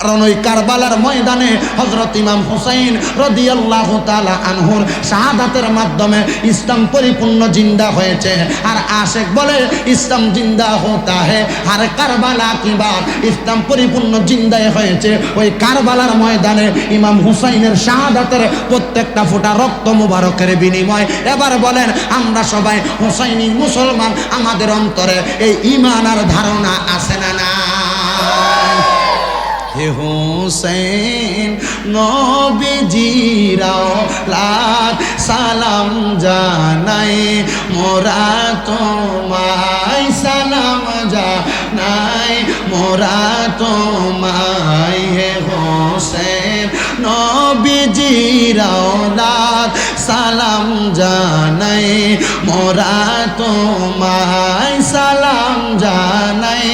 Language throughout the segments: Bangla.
কারণ ওই কারবালার ময়দানে হযরত ইমাম হুসাইন রাদিয়াল্লাহু তাআলা আনহুর শাহাদাতের মাধ্যমে ইসলাম পরিপূর্ণ জিন্দা হয়েছে। আর আশিক বলে ইসলাম জিন্দা হতা হে আর কারবালা কি বাত, ইসলাম পরিপূর্ণ জিন্দা হয়েছে ওই কারবালার ময়দানে ইমাম হুসাইনের শাহাদাতের প্রত্যেকটা ফোঁটা রক্ত মুবারকের বিনিময়। এবার বলেন আমরা সবাই হুসাইনি মুসলমান, আমাদের অন্তরে এই ঈমান আর ধারণা আছে না না? হে হুসাইন নবীজির আওলাদ সালাম জানাই মোরা তোমায়, সালাম জানাই মোরা তোমায়। হে হুসাইন নবীজির আওলাদ সালাম জানাই মোরা তোমায়, সালাম জানাই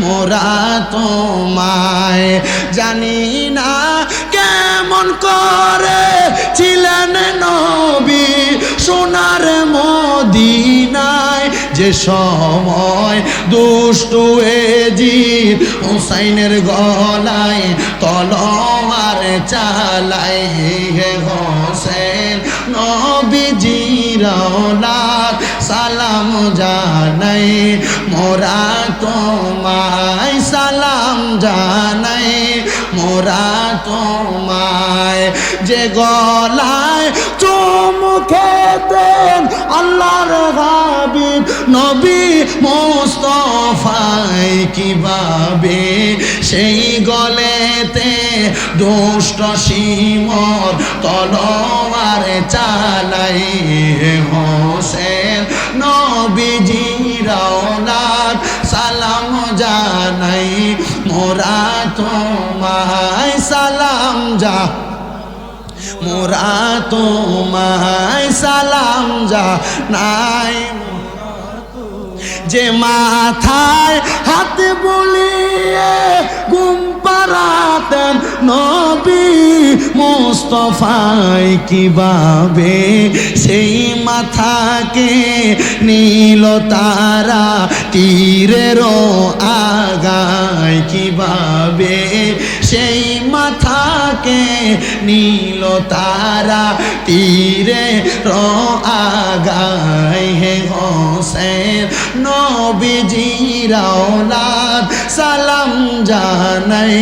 মোরা তোমায়। জানি না কেমন করে ছিলেন নবী সোনার মদিনায়, যে সময় দুষ্টু এজিদ হুসাইনের গলায় তলোয়ার চালায়। হে হোসেন নবীজির আওলাদ সালাম জানাই মোরা তোমায়, সালাম জানাই মোরা তোমায়। যে গলায় চুমু খেতেন আল্লাহর হাবিব নবী মুস্তাফায়, কিভাবে সেই গলেতে দুষ্ট শিমর তলোয়ার চালাই। হোসেন নবীজির আওলাদ সালাম জানাই মোরা তোমায়, সালাম যা মোরা তোমায়, সালাম জানাই। যে মাথায় হাত বুলিয়ে ঘুম পাড়াতেন নবী মুস্তাফায়, কিভাবে সেই মাথাকে নীল তারা তীরের আগায়, কিভাবে সেই মাথাকে নীল তারা তীরের আগায়। হে হোসেন নবীজির আওলাদ সালাম জানাই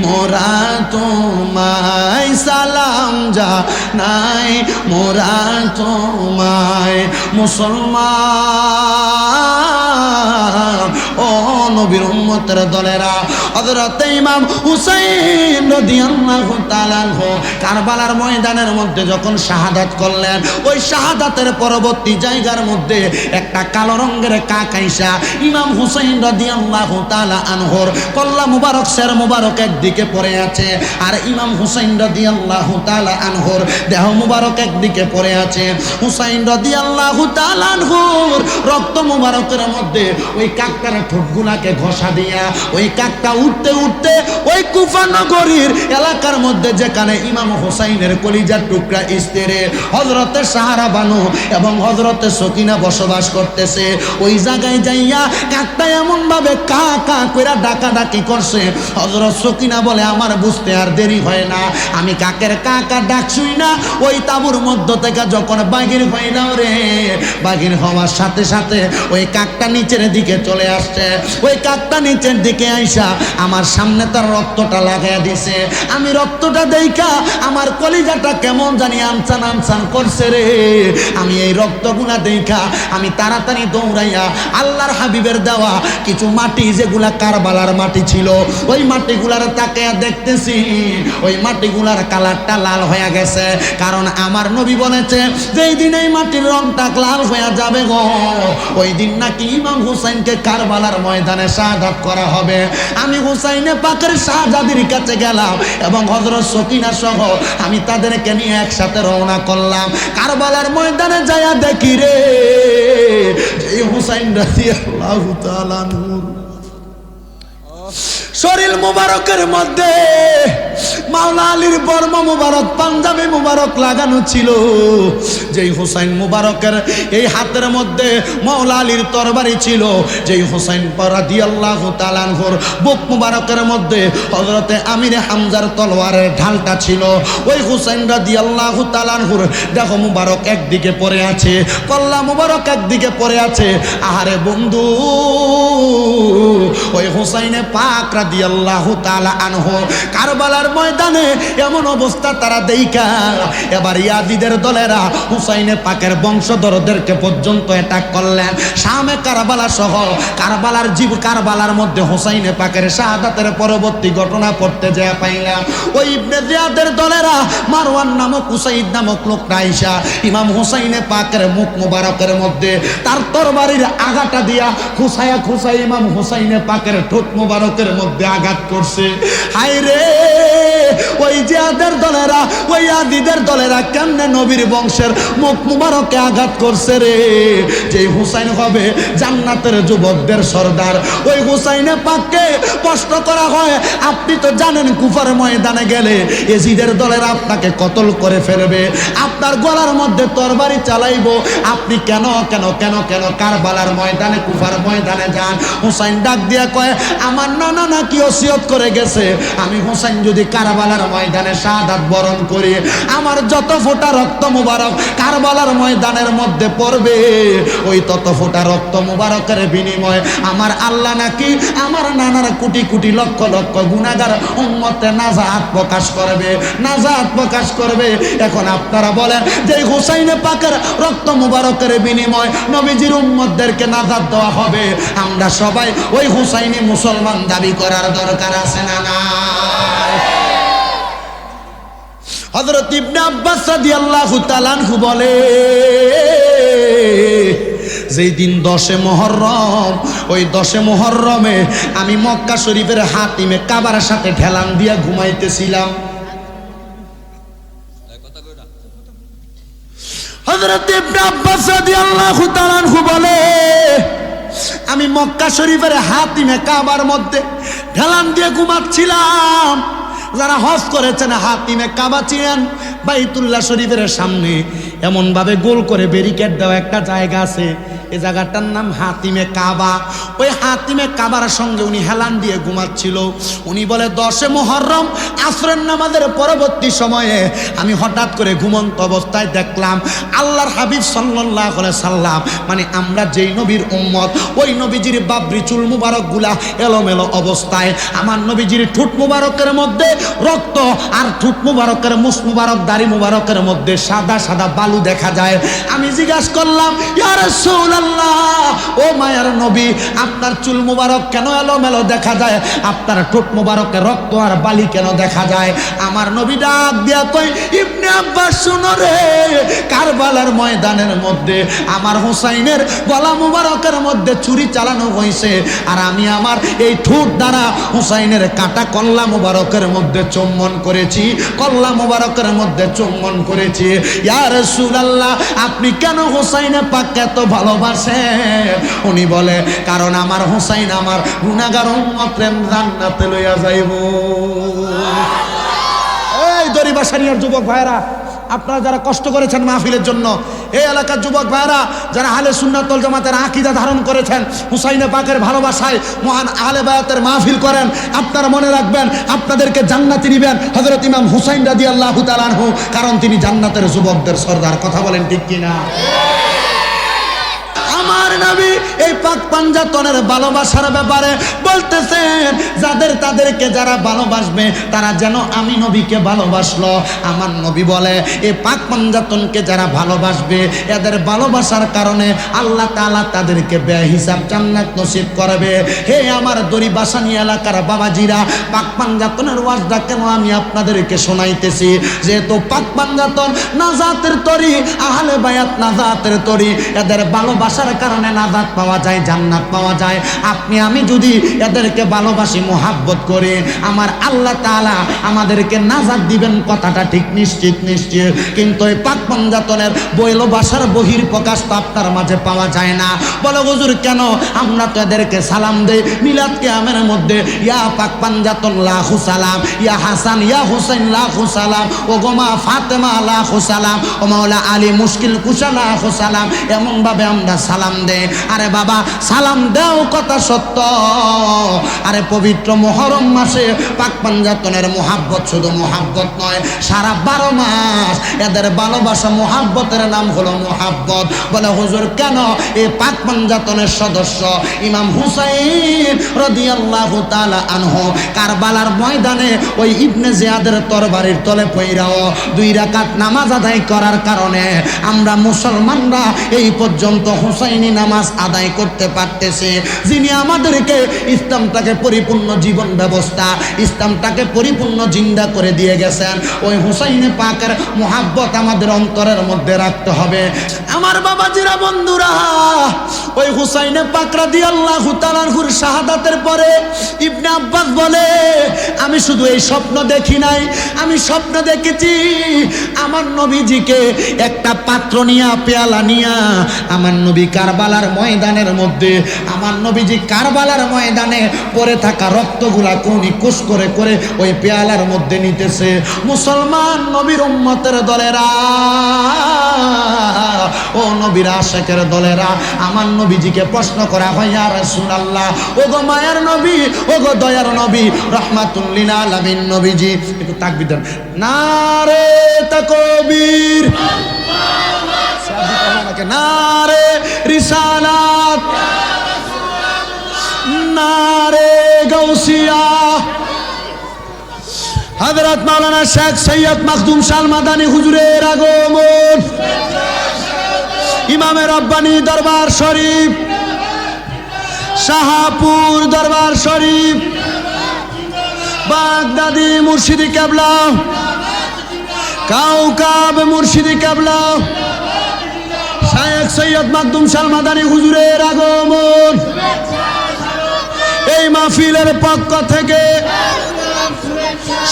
মোরা তোমায়, সালাম জানাই মোরা তোমায়। মুসলমান ও নবীর উম্মতের দলেরা, হযরত ইমাম হুসাইন রাদিয়াল্লাহু তাআলা আনহু কারবালার ময়দানের মধ্যে যখন শাহাদাত করলেন, ওই শাহাদাতের পরবর্তী জায়গার মধ্যে একটা কালো রঙের কাক আইসা ইমাম হুসাইন রাদিয়াল্লাহু তাআলা আনহুর কল্লা মুবারক শের মুবারক একদিকে পড়ে আছে, আর ইমাম হুসাইন রাদিয়াল্লাহু তাআলা আনহুর দেহ মুবারক একদিকে পড়ে আছে। হুসাইন রাদিয়াল্লাহু তাআলা আনহুর রক্ত মুবারকের মধ্যে ওই কাকটার ঠোঁটগুলাকে ঘষা দিয়া ওই কাকটা উঠতে উঠতে ওই কুফা নগরীর এলাকার মধ্যে যেখানে ইমাম হুসাইনের কলিজার টুকরা স্ত্রী হযরতে সাহারা বানু এবং হযরতে সকিনা বসবাস করতেছে, ওই জায়গায় যাইয়া কাকটা এমন ভাবে কা কা কইরা ডাকাডাকি করছে। হযরত সকিনা বলে আমার বুঝতে আর দেরি হয় না, আমি কাকের কা কা ডাক শুই না ওই তাবুর মধ্য থেকে যখন বাগির হইলাম রে, বাগির হওয়ার সাথে সাথে ওই কাকটা নিচের দিকে চলে আসছে। ওই কাকটা নিচের দিকে আইসা আমার সামনে তার রক্তটা লাগাইয়া দিছে। আমি রক্তটা দেখা আমার কলিজাটা কেমন জানি আনসান আনসান করছে রে। আমি এই রক্তগুলা দেখা আমি তাড়াতাড়ি দৌড়াইয়া আল্লাহর হাবিবের দেওয়া কিছু মাটি যেগুলা কারবালার মাটি ছিল ওই মাটিগুলার তাকায়া দেখতেছি ওই মাটিগুলার কালারটা লাল হয়ে গেছে। কারণ আমার নবী বলেছে যেই দিন এই মাটির রংটা লাল হয়ে যাবে গো, ওই দিন নাকি ইমাম হুসাইনকে কারবালার ময়দানে শাহাদাত করা হবে। আমি হুসাইনে পাকের শাহজাদির কাছে গেলাম এবং হযরত সকিনা সহ আমি তাদেরকে নিয়ে একসাথে রওনা করলাম। কারবালার ময়দানে যায়া দেখি রে যে হুসাইন রাদিয়াল্লাহু তাআলা আনহু শরীর মুবারকের মধ্যে মাওলা আলীর বর্ম মুবারক, পাঞ্জাবি মুবারক লাগানো ছিল। যেই হুসাইন মুবারকের এই হাতের মধ্যে মাওলা আলীর তরবারি ছিল, যেই হুসাইন রাদিয়াল্লাহু তাআলা আনহুর বুক মুবারকের মধ্যে হযরতে আমিরে হামজার তলোয়ারের ঢালটা ছিল, ওই হুসাইন রাদিয়াল্লাহু তাআলা আনহুর দেহ মুবারক একদিকে পড়ে আছে, কল্লা মুবারক একদিকে পড়ে আছে। আহারে বন্ধু, ওই হুসাইনে পাক রাদিয়াল্লাহু তাআলা আনহু কারবালার ময়দানে এমন অবস্থা তারা দেইখা এবার ইয়াজিদের দলেরা হুসাইনে পাকের বংশধরদেরকে পর্যন্ত অ্যাটাক করলেন। শামে কারবালা সহ কারবালার মধ্যে হুসাইনে পাকের শাহাদাতের পরবর্তী ঘটনা পড়তে যায় পাইলাম। ওই ইবনে জিয়াদের দলেরা মারওয়ান নামক উসাইদ নামক লোকটা আইসা ইমাম হুসাইনে পাকের মুখ মুবারকের মধ্যে তার তরবারির আঘাতটা দিয়া খুসাই ইমাম হুসাইনে পাকের ঠোঁট মুবারকের মধ্যে আঘাত করছে। হায় রে, ওই জিয়াদের দলেরা, ওই আদিদের দলেরা কেমনে নবীর বংশের মুখ মুবারকে আঘাত করছে রে। যে হুসাইন হবে জান্নাতের যুবকদের সর্দার, ওই হুসাইনে পাককে কষ্ট করা হয়। আপনি তো জানেন কুফার ময়দানে গেলে এজিদের দলেরা আপনাকে কতল করে ফেলবে, আপনার গলার মধ্যে তরবারি চালাইবো। আপনি কেন কেন কেন কেন কারবালার ময়দানে, কুফার ময়দানে যান। হুসাইন ডাক দিয়া কয়, আমার নানা নাকি ওসিয়ত করে গেছে, আমি হুসাইন যদি কারবালার ময়দানে শাহাদাত বরণ করি, আমার যত ফোঁটা রক্ত মুবারক কারবালার ময়দানের মধ্যে পড়বে, ওই তত ফোঁটা রক্ত মুবারকের বিনিময়ে আমার আল্লাহ নাকি আমার নানার কোটি কোটি লক্ষ লক্ষ গুনাহগার উম্মতে নাজাত প্রকাশ করবে, নাজাত প্রকাশ করবে। এখন আপনারা বলেন যে হুসাইনে পাকের রক্ত মুবারকের বিনিময় নবীজির উম্মতদেরকে নাজাত দেওয়া হবে, আমরা সবাই ওই হুসাইনি মুসলমান দাবি করার দরকার আছে না না? হযরত ইবনে আব্বাস রাদিয়াল্লাহু তাআলা আনহু বলে, যেই দিন 10 মুহররম, ওই 10 মুহররমে আমি মক্কা শরীফের হাতিমে কাবার সাথে ঢেলান দিয়া ঘুমাইতেছিলাম। হযরত ইবনে আব্বাস রাদিয়াল্লাহু তাআলা আনহু বলে, আমি মক্কা শরীফের হাতিমে কাবার মধ্যে ঢেলান দিয়ে ঘুমাচ্ছিলাম। যারা হজ করেছেন হাতিমে কাবা চিনেন, বাইতুল্লাহ শরীফের সামনে এমনভাবে গোল করে ব্যারিকেড দেওয়া একটা জায়গা আছে, এই জায়গাটার নাম হাতিমে কাবা। ওই হাতিমে কাবার সঙ্গে উনি হেলান দিয়ে ঘুমাচ্ছিল। উনি বলে 10 মুহররম আসরের নামাজের পরবর্তী সময়ে আমি হঠাৎ করে ঘুমন্ত অবস্থায় দেখলাম আল্লাহর হাবিব সাল্লাল্লাহু আলাইহি সাল্লাম, মানে আমরা যেই নবীর উম্মত, ওই নবীজির বাবরি চুল মুবারক গুলা এলোমেলো অবস্থায়, আমার নবীজির ঠোঁট মুবারকের মধ্যে রক্ত আর ঠোঁট মুবারকের মুখ মুবারক দাড়ি মুবারকের মধ্যে সাদা সাদা বালু দেখা যায়। আমি জিজ্ঞাসা করলাম, ইয়া রাসূলুল্লাহ, ও মায়ার নবী, আপনার চুল মুবারক কেন এলোমেলো দেখা যায়, আপনার ঠোঁট মুবারকে রক্ত আর বালি কেন দেখা যায়? আমার নবী ডাক দিয়া কই, ইবনে আব্বাস শুনো রে, কারবালার ময়দানের মধ্যে আমার হুসাইনের গলা মুবারকের মধ্যে ছুরি চালানো হয়েছে, আর আমি আমার এই ঠোঁট দ্বারা হুসাইনের কাটা কল্লা মুবারকের মধ্যে চুম্বন করেছি, কল্লা মুবারকের মধ্যে চুম্বন করেছি। ইয়া রাসূলুল্লাহ, আপনি কেন হুসাইনে পাককে এত ভালোবাসেন? উনি বলে, কারণ আমার হুসাইন আমার গুনাহগার উম্মতকে জান্নাতে লইয়া যাইব। এই দরিবাসানিয়ার যুবক ভাইরা, আপনারা যারা কষ্ট করেছেন মাহফিলের জন্য, এই এলাকার যুবক ভাইরা যারা আহলে সুন্নাত ওয়াল জামাতের আকীদা ধারণ করেছেন, হুসাইনে পাকের ভালোবাসায় মহান আহলে বায়াতের মাহফিল করেন, আপনারা মনে রাখবেন আপনাদেরকে জান্নাতে নিবেন হযরত ইমাম হুসাইন রাদিয়াল্লাহু তাআলা আনহু, কারণ তিনি জান্নাতের যুবকদের সর্দার। কথা বলেন ঠিক কিনা? আমার নবী এই পাক পাঞ্জাতনের ভালোবাসার ব্যাপারে বলতেছেন, যাদের তাদেরকে যারা ভালোবাসবে তারা যেন আমি নবীকে ভালোবাসলো। আমার নবী বলে, এই পাক পাঞ্জাতনকে যারা ভালোবাসবে, এদের ভালোবাসার কারণে আল্লাহ তাআলা তাদেরকে বেহিসাব জান্নাত নসিব করবে। হে আমার দরিবাসানি এলাকার বাবাজিরা, পাক পাঞ্জাতনের ওয়াজটা কেন আমি আপনাদেরকে শোনাইতেছি, যেহেতু পাক পাঞ্জাতন নাজাতের তরি, আহলে বায়াত নাজাতের তরি, এদের ভালোবাসার কারণে নাজাত পাওয়া পাওয়া যায়, জান্নাত পাওয়া যায়। আপনি আমি যদি এদেরকে ভালোবাসি, মোহাব্বত করে, আমার আল্লাহ তাআলা আমাদেরকে নাজাত দিবেন, কথাটা ঠিক নিশ্চিত নিশ্চিত। কিন্তু এই পাক পাঞ্জাতনের ভালোবাসার বহির প্রকাশ তো আপনার মাঝে পাওয়া যায় না। বলো হুজুর কেন? আমরা তো এদেরকে সালাম দেই মিলাদ কিয়ামের মধ্যে, ইয়া পাক পাঞ্জাতন লাখু সালাম, ইয়া হাসান ইয়া হুসাইন লাখু সালাম, ও গোমা ফাতেমা লাখু সালাম, ও মাওলা আলী মুশকিল কুশা লাখু সালাম, এমন ভাবে আমরা সালাম দেই। আরে বাবা সালাম দাও, কথা সত্য। আরে পবিত্র মুহররম মাসে পাক পাঞ্জাতনের মোহাব্বত শুধু মোহাব্বত নয়, সারা 12 মাস এদের ভালোবাসা মোহাব্বতের নাম হলো মোহাব্বত। বলে হুজুর কেন? এই পাক পাঞ্জাতনের সদস্য ইমাম হুসাইন রাদিয়াল্লাহু তাআলা আনহু কারবালার ময়দানে ওই ইবনে জিয়াদের তরবারির তলে পইরাও 2 রাকাত নামাজ আদায় করার কারণে আমরা মুসলমানরা এই পর্যন্ত হুসাইনি নামাজ আদায় করতে পারতেছি। যিনি আমাদেরকে ইসলামটাকে পরিপূর্ণ জীবন ব্যবস্থা, ইসলামটাকে পরিপূর্ণ জিন্দা করে দিয়ে গেছেন, ওই হুসাইনে পাকের মোহাব্বত আমাদের অন্তরের মধ্যে রাখতে হবে। আমার বাবাজিরা, বন্ধুরা, ওই হুসাইনে পাক রাদিয়াল্লাহু তাআলা আনহুর শাহাদাতের পরে ইবনে আব্বাস বলে, আমি শুধু এই স্বপ্ন দেখি নাই, আমি স্বপ্ন দেখেছি আমার নবীজিকে একটা পাত্র নিয়া, পেয়ালা নিয়া, আমার নবী কারবালার ময়দানের মধ্যে, আমার নবীজি কারবালার ময়দানে পড়ে থাকা রক্তগুলা কোনি কুশ করে করে ওই পেয়ালার মধ্যে নিতেছে। মুসলমান নবীর উম্মতের দলেরা, ও নবীর আশিকের দলেরা, আমার নবীজিকে প্রশ্ন করা হয়, ইয়া রাসূলুল্লাহ, ও গো মায়ার নবী, ও গো দয়ার নবী, রাহমাতুল লিল আলামিন নবীজি, একটু তাকবীর দেন। নারে তাকবীর, নারে রিসালাত, নারে গাউসিয়া। হযরত মাওলানা শেখ সৈয়দ মখদুম শাহ মাদানী হুজুরের আগমন, ইমামে রব্বানী দরবার শরীফ, শাহপুর দরবার শরীফ, বাগদাদি মুর্শিদি কেবলা, কাউকাব মুর্শিদি কেবলা, শেখ সৈয়দ মখদুম শাহ মাদানী হুজুরের আগমন। এই মাহফিলের পক্ষ থেকে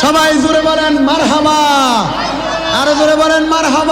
সবাই জোরে বলেন মারহাবা, আরো জোরে বলেন মারহাবা।